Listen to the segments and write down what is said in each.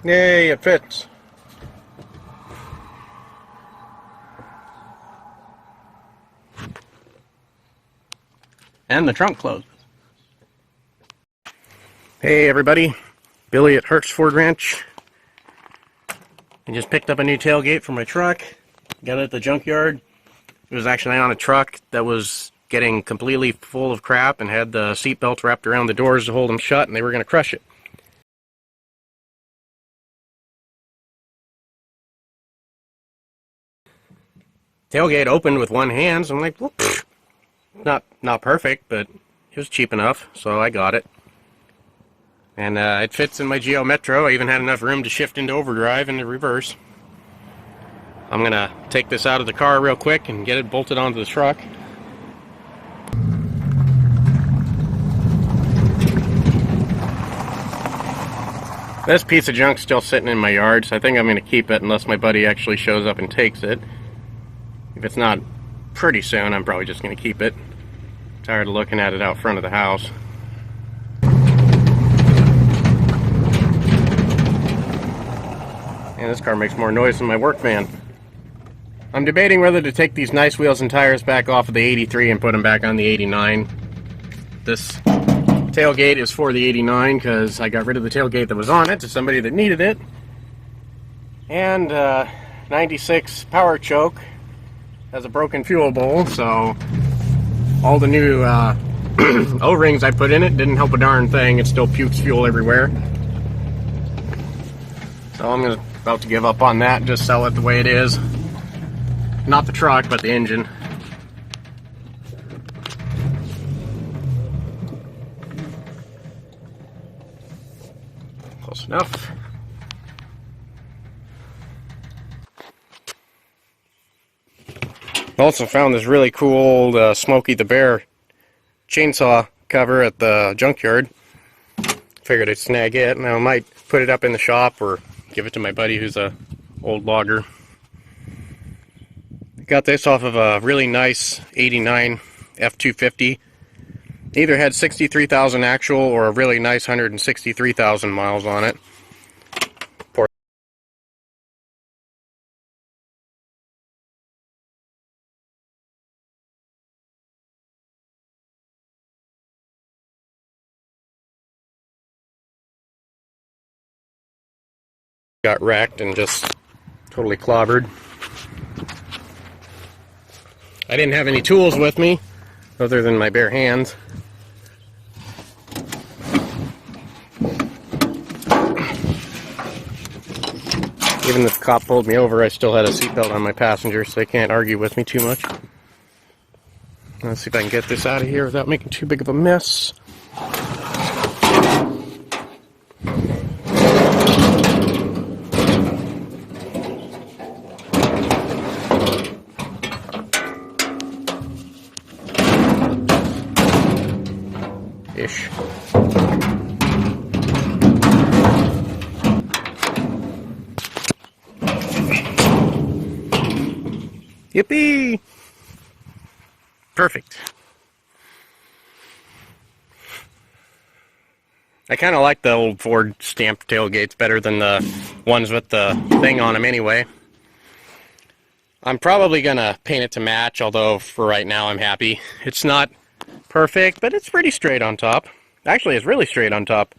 Yay, it fits. And the trunk closes. Hey everybody, Billy at Hertz Ford Ranch. I just picked up a new tailgate for my truck. Got it at the junkyard. It was actually on a truck that was getting completely full of crap and had the seat belts wrapped around the doors to hold them shut, and they were going to crush it. Tailgate opened with one hand, so I'm like, well, not perfect, but it was cheap enough, so I got it. And it fits in my Geo Metro. I even had enough room to shift into overdrive and to reverse. I'm going to take this out of the car real quick and get it bolted onto the truck. This piece of junk's still sitting in my yard, so I think I'm going to keep it unless my buddy actually shows up and takes it. If it's not pretty soon, I'm probably just going to keep it. Tired of looking at it out front of the house. And this car makes more noise than my work van. I'm debating whether to take these nice wheels and tires back off of the 83 and put them back on the 89. This tailgate is for the 89 because I got rid of the tailgate that was on it to somebody that needed it. And 96 power choke has a broken fuel bowl, so all the new O-rings I put in it didn't help a darn thing. It still pukes fuel everywhere. So I'm about to give up on that and just sell it the way it is. Not the truck, but the engine. Close enough. Also found this really cool old Smokey the Bear chainsaw cover at the junkyard. Figured I'd snag it. Now I might put it up in the shop or give it to my buddy who's a old logger. Got this off of a really nice 89 F250. Either had 63,000 actual or a really nice 163,000 miles on it. Got wrecked and just totally clobbered. I didn't have any tools with me other than my bare hands. Even if the cop pulled me over, I still had a seatbelt on my passenger, so they can't argue with me too much. Let's see if I can get this out of here without making too big of a mess. Ish. Yippee! Perfect. I kind of like the old Ford stamped tailgates better than the ones with the thing on them anyway. I'm probably gonna paint it to match, although for right now I'm happy. It's not perfect, but it's pretty straight on top. Actually, it's really straight on top.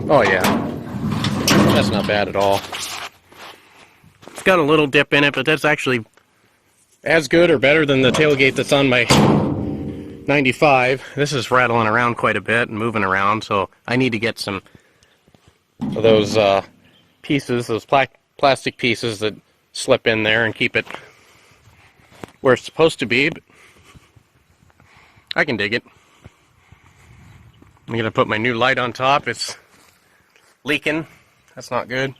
Oh yeah, that's not bad at all. It's got a little dip in it, but that's actually as good or better than the tailgate that's on my 95. This is rattling around quite a bit and moving around, so I need to get some of those pieces, those plastic pieces that slip in there and keep it where it's supposed to be, but I can dig it. I'm gonna put my new light on top. It's leaking. That's not good.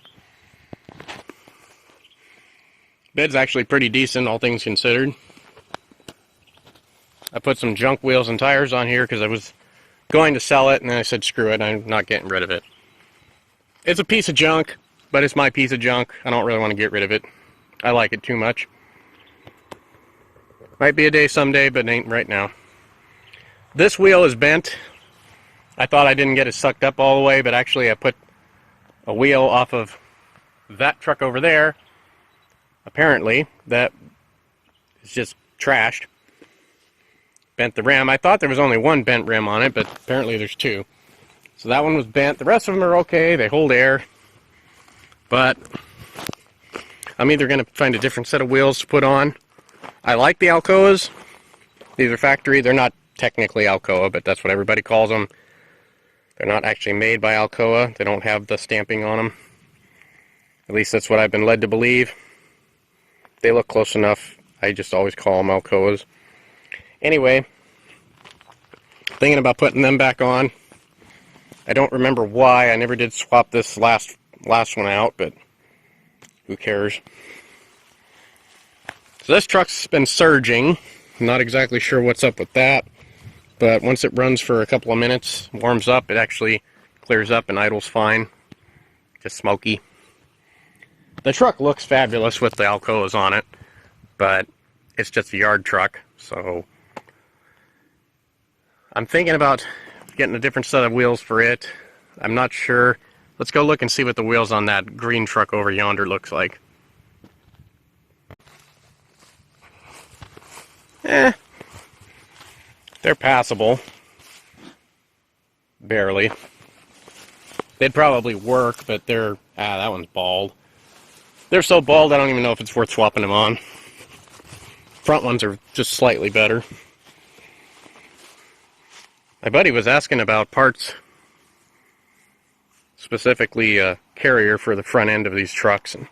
Bed's actually pretty decent, all things considered. I put some junk wheels and tires on here because I was going to sell it, and then I said screw it, I'm not getting rid of it. It's a piece of junk, but it's my piece of junk. I don't really want to get rid of it. I like it too much. Might be a day someday, but it ain't right now. This wheel is bent. I thought I didn't get it sucked up all the way, but actually I put a wheel off of that truck over there. Apparently, that is just trashed. Bent the rim. I thought there was only one bent rim on it, but apparently there's two. So that one was bent. The rest of them are okay. They hold air. But I'm either going to find a different set of wheels to put on. I like the Alcoas. These are factory. They're not technically Alcoa, but that's what everybody calls them. They're not actually made by Alcoa. They don't have the stamping on them. At least that's what I've been led to believe. They look close enough. I just always call them Alcoas. Anyway, thinking about putting them back on. I don't remember why. I never did swap this last one out, but who cares? So this truck's been surging. I'm not exactly sure what's up with that, but once it runs for a couple of minutes, warms up, it actually clears up and idles fine. Just Smokey. The truck looks fabulous with the Alcoas on it, but it's just a yard truck, so I'm thinking about getting a different set of wheels for it. I'm not sure. Let's go look and see what the wheels on that green truck over yonder looks like. They're passable. Barely. They'd probably work, but they're... that one's bald. They're so bald I don't even know if it's worth swapping them on. Front ones are just slightly better. My buddy was asking about parts, specifically a carrier for the front end of these trucks, and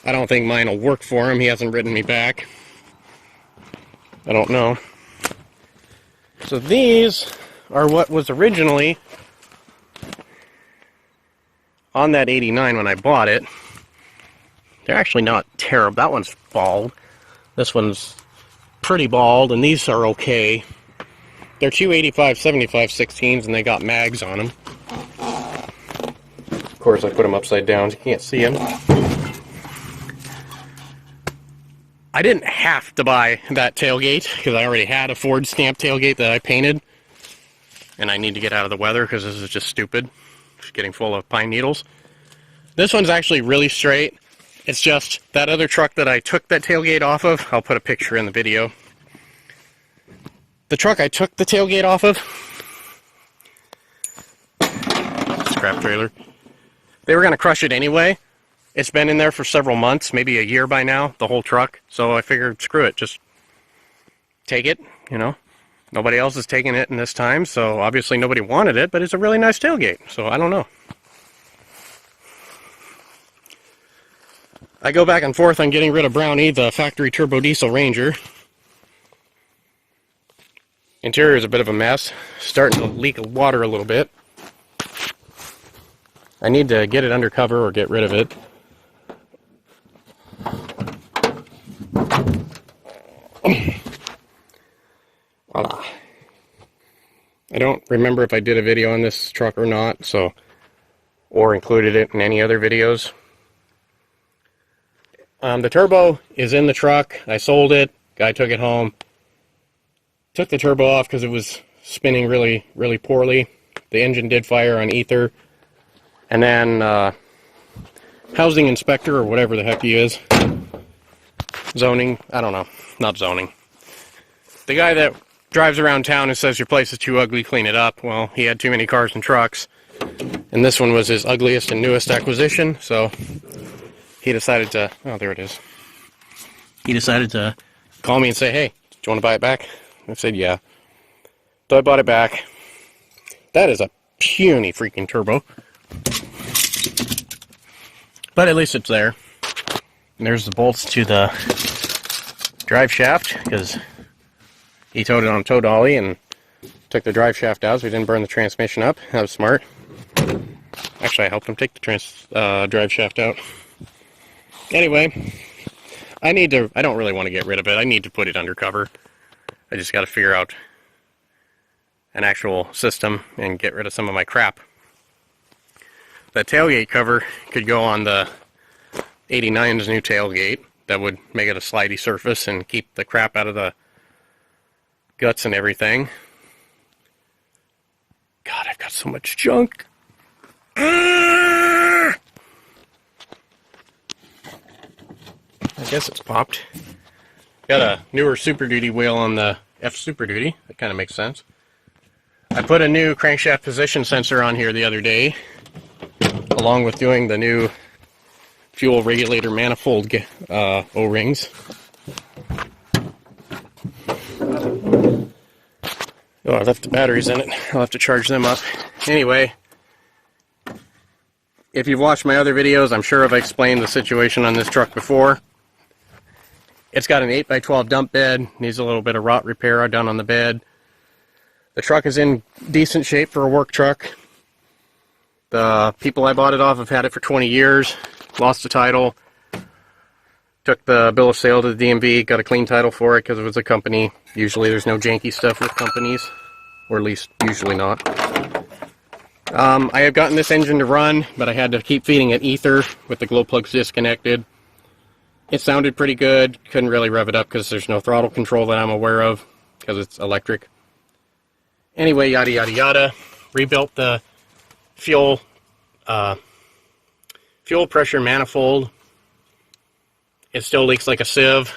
I don't think mine will work for him. He hasn't written me back. I don't know. So these are what was originally on that 89 when I bought it. They're actually not terrible. That one's bald. This one's pretty bald, and these are okay. They're 285/75/16s, and they got mags on them. Of course, I put them upside down so you can't see them. I didn't have to buy that tailgate, because I already had a Ford stamp tailgate that I painted. And I need to get out of the weather, because this is just stupid. Just getting full of pine needles. This one's actually really straight. It's just that other truck that I took that tailgate off of. I'll put a picture in the video. The truck I took the tailgate off of, scrap trailer, they were going to crush it anyway. It's been in there for several months, maybe a year by now, the whole truck. So I figured, screw it, just take it, you know. Nobody else is taking it in this time, so obviously nobody wanted it, but it's a really nice tailgate, so I don't know. I go back and forth on getting rid of Brownie, the factory turbo diesel Ranger. Interior is a bit of a mess, starting to leak water a little bit. I need to get it under cover or get rid of it. Voila. I don't remember if I did a video on this truck or not, so, or included it in any other videos. The turbo is in the truck. I sold it. Guy took it home. Took the turbo off because it was spinning really, really poorly. The engine did fire on ether. And then, housing inspector, or whatever the heck he is. Zoning, I don't know. Not zoning. The guy that drives around town and says your place is too ugly, clean it up. Well, he had too many cars and trucks. And this one was his ugliest and newest acquisition, so he decided to, oh, there it is. He decided to call me and say, hey, do you want to buy it back? I said, yeah. So I bought it back. That is a puny freaking turbo. But at least it's there. And there's the bolts to the drive shaft, because he towed it on a tow dolly and took the drive shaft out so he didn't burn the transmission up. That was smart. Actually, I helped him take the drive shaft out. Anyway, I don't really want to get rid of it. I need to put it under cover. I just got to figure out an actual system and get rid of some of my crap. The tailgate cover could go on the 89's new tailgate. That would make it a slidey surface and keep the crap out of the guts and everything. God, So much junk. I guess it's popped. Got a newer Super Duty wheel on the F Super Duty. That kind of makes sense. I put a new crankshaft position sensor on here the other day, along with doing the new fuel regulator manifold O-rings. Oh, I left the batteries in it. I'll have to charge them up. Anyway, if you've watched my other videos, I'm sure I've explained the situation on this truck before. It's got an 8x12 dump bed, needs a little bit of rot repair done on the bed. The truck is in decent shape for a work truck. The people I bought it off have had it for 20 years, lost the title, took the bill of sale to the DMV, got a clean title for it because it was a company. Usually there's no janky stuff with companies, or at least usually not. I have gotten this engine to run, but I had to keep feeding it ether with the glow plugs disconnected. It sounded pretty good, couldn't really rev it up because there's no throttle control that I'm aware of, because it's electric. Anyway, yada yada yada. Rebuilt the fuel pressure manifold. It still leaks like a sieve.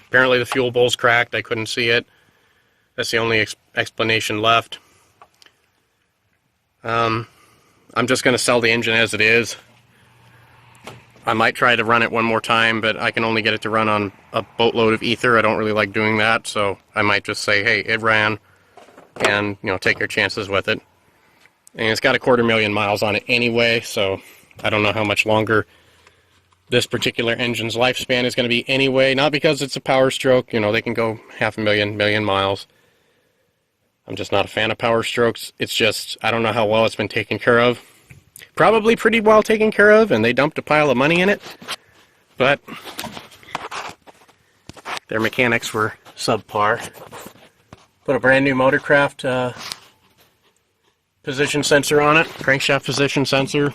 Apparently the fuel bowl's cracked. I couldn't see it. That's the only explanation left. I'm just going to sell the engine as it is. I might try to run it one more time, but I can only get it to run on a boatload of ether. I don't really like doing that, so I might just say, hey, it ran, and, you know, take your chances with it. And it's got 250,000 miles on it anyway, so I don't know how much longer this particular engine's lifespan is going to be anyway. Not because it's a Power Stroke, you know, they can go 500,000 million miles. I'm just not a fan of Power Strokes. It's just, I don't know how well it's been taken care of. Probably pretty well taken care of, and they dumped a pile of money in it, but their mechanics were subpar. Put a brand new Motorcraft position sensor on it, crankshaft position sensor,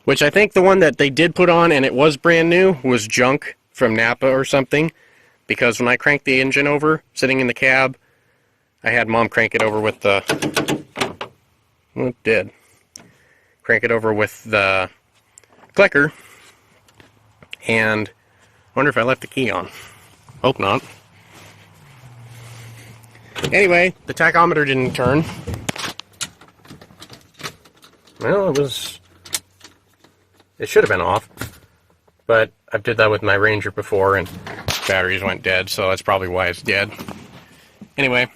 which I think the one that they did put on, and it was brand new, was junk from Napa or something, because when I cranked the engine over, sitting in the cab, I had Mom crank it over with the, well, it did. Crank it over with the clicker, and I wonder if I left the key on. Hope not. Anyway, the tachometer didn't turn. Well, it should have been off, but I did that with my Ranger before and batteries went dead, so that's probably why it's dead. Anyway,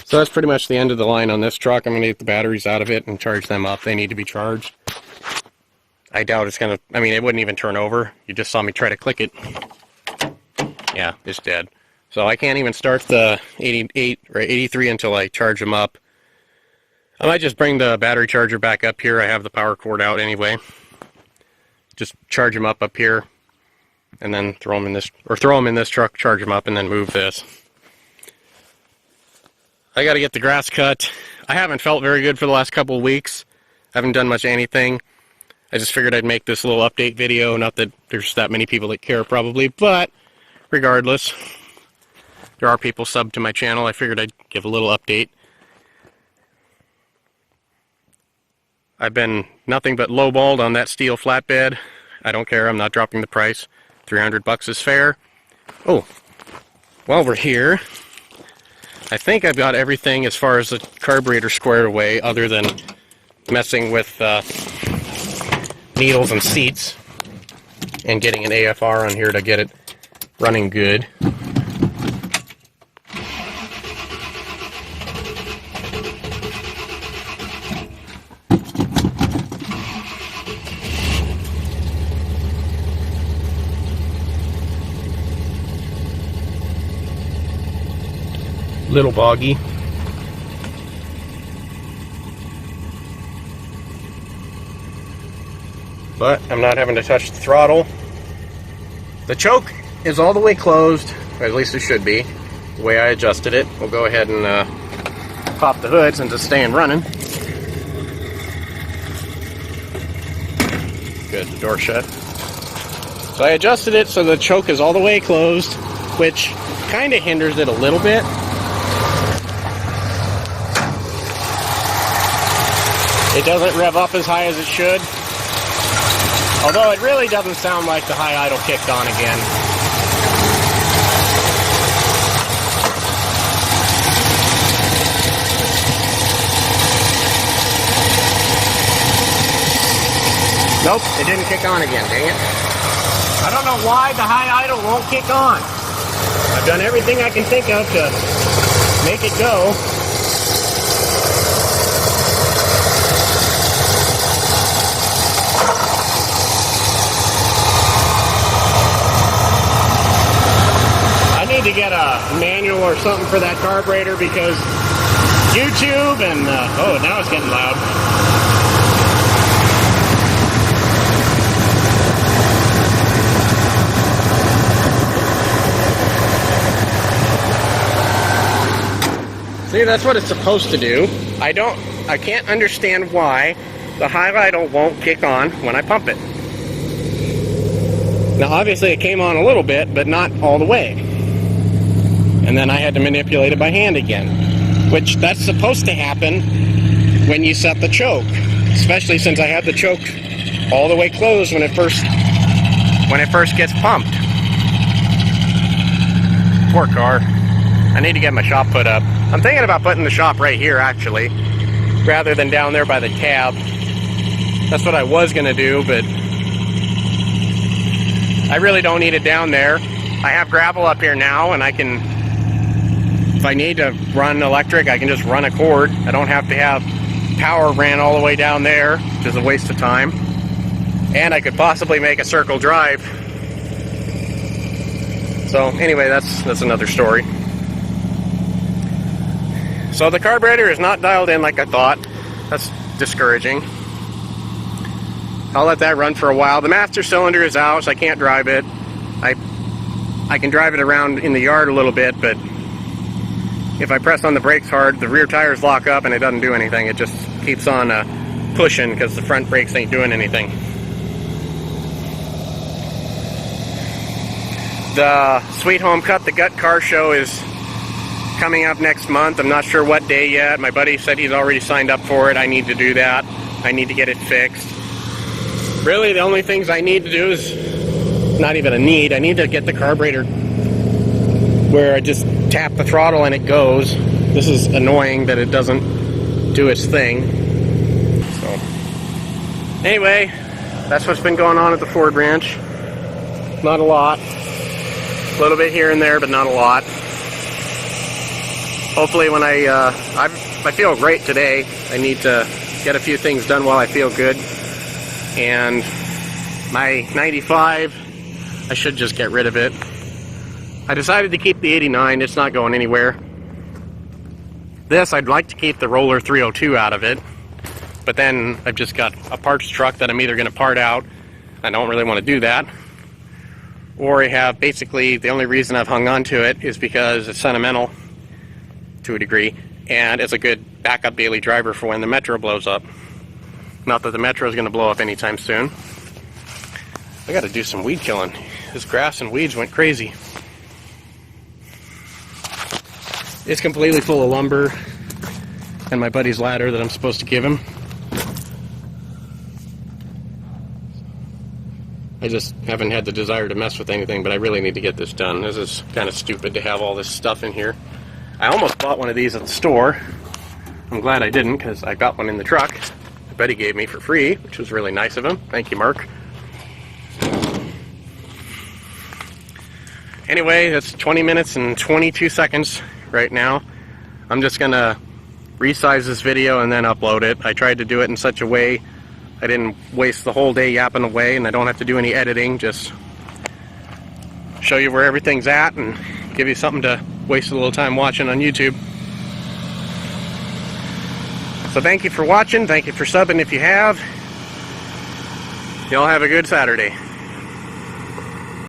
so that's pretty much the end of the line on this truck. I'm going to get the batteries out of it and charge them up. They need to be charged. I doubt it's going to, I mean, it wouldn't even turn over. You just saw me try to click it. Yeah, it's dead. So I can't even start the 88 or 83 until I charge them up. I might just bring the battery charger back up here. I have the power cord out anyway. Just charge them up here and then throw them in this, or throw them in this truck, charge them up, and then move this. I got to get the grass cut. I haven't felt very good for the last couple of weeks. I haven't done much anything. I just figured I'd make this little update video. Not that there's that many people that care probably, but regardless, there are people subbed to my channel. I figured I'd give a little update. I've been nothing but lowballed on that steel flatbed. I don't care. I'm not dropping the price. $300 is fair. Oh, while we're here, I think I've got everything as far as the carburetor squared away, other than messing with needles and seats and getting an AFR on here to get it running good. Little boggy. But I'm not having to touch the throttle. The choke is all the way closed, or at least it should be, the way I adjusted it. We'll go ahead and pop the hood since it's staying running. good, the door shut. So I adjusted it so the choke is all the way closed, which kind of hinders it a little bit. It doesn't rev up as high as it should. Although it really doesn't sound like the high idle kicked on again. Nope, it didn't kick on again, dang it. I don't know why the high idle won't kick on. I've done everything I can think of to make it go. I need to get a manual or something for that carburetor because YouTube and, oh, now it's getting loud. See, that's what it's supposed to do. I can't understand why the high idle won't kick on when I pump it. Now, obviously it came on a little bit, but not all the way. And then I had to manipulate it by hand again, which that's supposed to happen when you set the choke, especially since I had the choke all the way closed when it first gets pumped. Poor car. I need to get my shop put up. I'm thinking about putting the shop right here, actually, rather than down there by the cab. That's what I was going to do, but I really don't need it down there. I have gravel up here now, and I can, if I need to run electric, I can just run a cord. I don't have to have power ran all the way down there, which is a waste of time. And I could possibly make a circle drive. So anyway, that's another story. So the carburetor is not dialed in like I thought. That's discouraging. I'll let that run for a while. The master cylinder is out, so I can't drive it. I can drive it around in the yard a little bit, but if I press on the brakes hard, the rear tires lock up and it doesn't do anything. It just keeps on pushing because the front brakes ain't doing anything. The Sweet Home Cut the Gut car show is coming up next month. I'm not sure what day yet. My buddy said he's already signed up for it. I need to do that. I need to get it fixed. Really, the only things I need to do is not even a need. I need to get the carburetor where I just tap the throttle and it goes. This is annoying that it doesn't do its thing. So anyway, that's what's been going on at the Ford ranch. Not a lot. A little bit here and there, but not a lot. Hopefully when I feel great today. I need to get a few things done while I feel good. And my 95, I should just get rid of it. I decided to keep the 89. It's not going anywhere. This, I'd like to keep the Roller 302 out of it. But then I've just got a parts truck that I'm either going to part out. I don't really want to do that. Or I have basically, the only reason I've hung on to it is because it's sentimental to a degree, and it's a good backup daily driver for when the Metro blows up. Not that the Metro is going to blow up anytime soon. I got to do some weed killing. This grass and weeds went crazy. It's completely full of lumber and my buddy's ladder that I'm supposed to give him. I just haven't had the desire to mess with anything, but I really need to get this done. This is kind of stupid to have all this stuff in here. I almost bought one of these at the store. I'm glad I didn't, because I got one in the truck. I bet he gave me for free, which was really nice of him. Thank you, Mark. Anyway, it's 20 minutes and 22 seconds right now. I'm just going to resize this video and then upload it. I tried to do it in such a way I didn't waste the whole day yapping away, and I don't have to do any editing. Just show you where everything's at and give you something to waste a little time watching on YouTube. So thank you for watching. Thank you for subbing if you have. Y'all have a good Saturday.